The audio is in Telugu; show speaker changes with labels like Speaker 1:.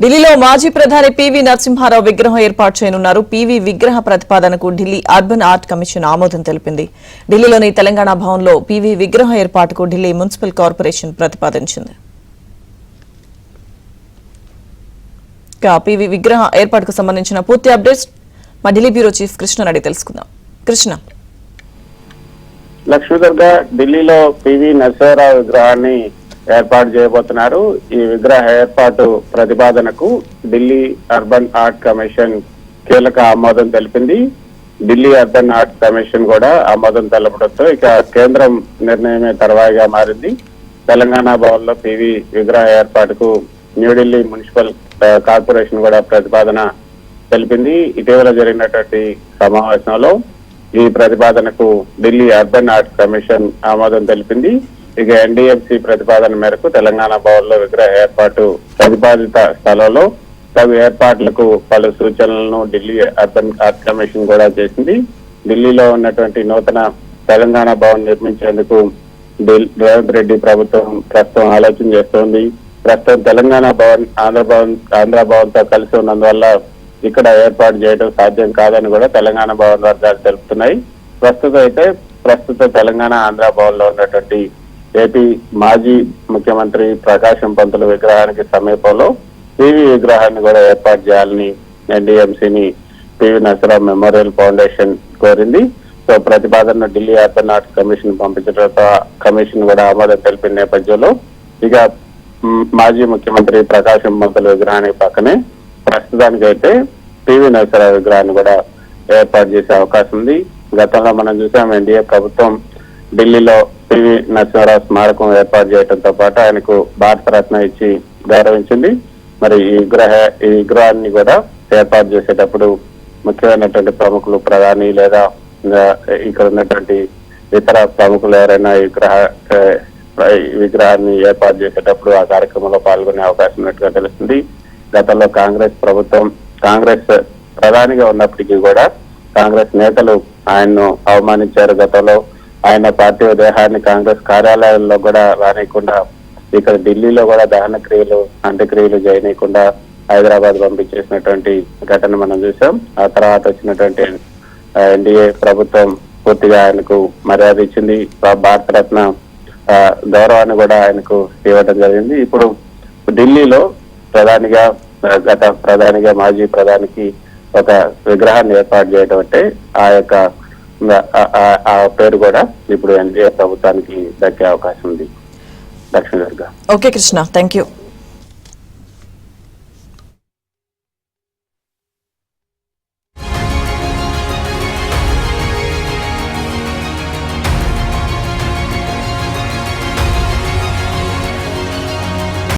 Speaker 1: ఢిల్లీలో మాజీ ప్రధాని పివి నరసింహారావు విగ్రహం ఏర్పాటు చేయనున్నారు. పివి విగ్రహ ప్రతిపాదనకు ఢిల్లీ అర్బన్ ఆర్ట్ కమిషన్ ఆమోదం తెలిపింది. ఢిల్లీలోని తెలంగాణ భవన్లో పివి విగ్రహం ఏర్పాటుకు ఢిల్లీ మున్సిపల్ కార్పొరేషన్ ప్రతిపాదించింది. పివి విగ్రహ ఏర్పాటుకు సంబంధించిన పూర్తి అప్డేట్స్ మా ఢిల్లీ బ్యూరో చీఫ్ కృష్ణ అడిగి తెలుసుకుందాం. కృష్ణ.
Speaker 2: లక్ష్మీదుర్గ, ఢిల్లీలో పివి నరసింహారావు విగ్రహాన్ని ఏర్పాటు చేయబోతున్నారు. ఈ విగ్రహ ఏర్పాటు ప్రతిపాదనకు ఢిల్లీ అర్బన్ ఆర్ట్ కమిషన్ కీలక ఆమోదం తెలిపింది. ఢిల్లీ అర్బన్ ఆర్ట్ కమిషన్ కూడా ఆమోదం తెలపడంతో ఇక కేంద్రం నిర్ణయమే తర్వాయిగా మారింది. తెలంగాణ భవన్ లో పివి విగ్రహ ఏర్పాటుకు న్యూఢిల్లీ మున్సిపల్ కార్పొరేషన్ కూడా ప్రతిపాదన తెలిపింది. ఇటీవల జరిగినటువంటి సమావేశంలో ఈ ప్రతిపాదనకు ఢిల్లీ అర్బన్ ఆర్ట్ కమిషన్ ఆమోదం తెలిపింది. ఇక ఎన్డీఎంసీ ప్రతిపాదన మేరకు తెలంగాణ భవన్ లో విగ్రహ ఏర్పాటు ప్రతిపాదిత స్థలంలో తగు ఏర్పాట్లకు పలు సూచనలను ఢిల్లీ అర్బన్ ఆర్ట్ కమిషన్ కూడా చేసింది. ఢిల్లీలో ఉన్నటువంటి నూతన తెలంగాణ భవన్ నిర్మించేందుకు రేవంత్ రెడ్డి ప్రభుత్వం ప్రస్తుతం ఆలోచన చేస్తోంది. ప్రస్తుతం తెలంగాణ భవన్ ఆంధ్ర భవన్ తో కలిసి ఉన్నందువల్ల ఇక్కడ ఏర్పాటు చేయడం సాధ్యం కాదని కూడా తెలంగాణ భవన్ వర్గాలు తెలుపుతున్నాయి. ప్రస్తుత తెలంగాణ ఆంధ్ర భవన్ లో ఉన్నటువంటి ఏపీ మాజీ ముఖ్యమంత్రి ప్రకాశం పంతుల విగ్రహానికి సమీపంలో పివి విగ్రహాన్ని కూడా ఏర్పాటు చేయాలని ఎన్డీఎంసీని పివి నరసింహారావు మెమోరియల్ ఫౌండేషన్ కోరింది. సో ప్రతిపాదన ఢిల్లీ అర్బన్ ఆర్ట్ కమిషన్ పంపించడంతో కమిషన్ కూడా ఆమోదం తెలిపిన నేపథ్యంలో ఇక మాజీ ముఖ్యమంత్రి ప్రకాశం పంతుల విగ్రహానికి పక్కనే ప్రస్తుతానికైతే పివి నరసింహారావు విగ్రహాన్ని కూడా ఏర్పాటు చేసే అవకాశం ఉంది. గతంలో మనం చూసాం ఎన్డీఏ ప్రభుత్వం ఢిల్లీలో పివి నరసింహారావు స్మారకం ఏర్పాటు చేయడంతో పాటు ఆయనకు భారతరత్న ఇచ్చి గౌరవించింది. మరి ఈ విగ్రహాన్ని కూడా ఏర్పాటు చేసేటప్పుడు ముఖ్యమైనటువంటి ప్రముఖులు, ప్రధాని లేదా ఇక్కడ ఉన్నటువంటి ఇతర ప్రముఖులు ఎవరైనా విగ్రహాన్ని ఏర్పాటు చేసేటప్పుడు ఆ కార్యక్రమంలో పాల్గొనే అవకాశం ఉన్నట్టుగా తెలుస్తుంది. గతంలో కాంగ్రెస్ ప్రధానిగా ఉన్నప్పటికీ కూడా కాంగ్రెస్ నేతలు ఆయన్ను అవమానించారు. గతంలో ఆయన పార్టీ దేహాన్ని కాంగ్రెస్ కార్యాలయాల్లో కూడా రానియకుండా ఇక్కడ ఢిల్లీలో కూడా దహన క్రియలు, అంత్యక్రియలు చేయనీయకుండా హైదరాబాద్ పంపించేసినటువంటి ఘటన మనం చూసాం. ఆ తర్వాత వచ్చినటువంటి ఎన్డీఏ ప్రభుత్వం పూర్తిగా ఆయనకు మర్యాద ఇచ్చింది. భారతరత్న గౌరవాన్ని కూడా ఆయనకు ఇవ్వడం జరిగింది. ఇప్పుడు ఢిల్లీలో మాజీ ప్రధానికి ఒక విగ్రహాన్ని ఏర్పాటు చేయడం అంటే ఆ పేరు కూడా ఇప్పుడు ఎన్డీఏ ప్రభుత్వానికి దక్కే అవకాశం ఉంది. Lakshmi Durga.
Speaker 1: Okay Krishna, thank you.